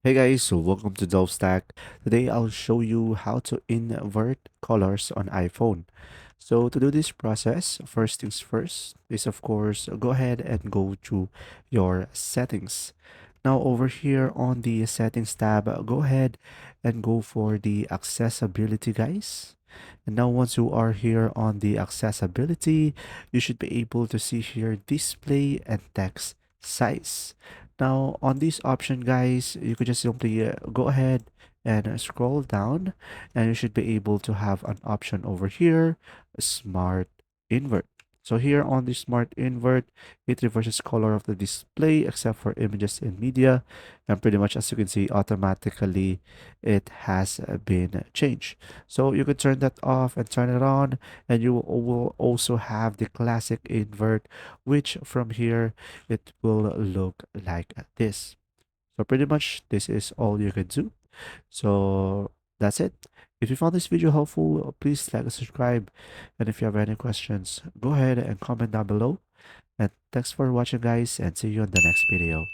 Hey guys, so welcome to Stack. Today I'll show you how to invert colors on iPhone. So to do this process, first things first is of course go ahead and go to your settings. Now over here on the settings tab, go ahead and go for the accessibility guys. And now once you are here on the accessibility, you should be able to see here display and text size. Now on this option guys, you could just simply go ahead and scroll down and you should be able to have an option over here, smart invert. So here on the smart invert, it reverses color of the display except for images and media. And pretty much as you can see, automatically it has been changed. So you can turn that off and turn it on, and you will also have the classic invert, which from here it will look like this. So pretty much this is all you can do. So that's it. If you found this video helpful, please like and subscribe. And if you have any questions, go ahead and comment down below. And thanks for watching guys, and see you on the next video.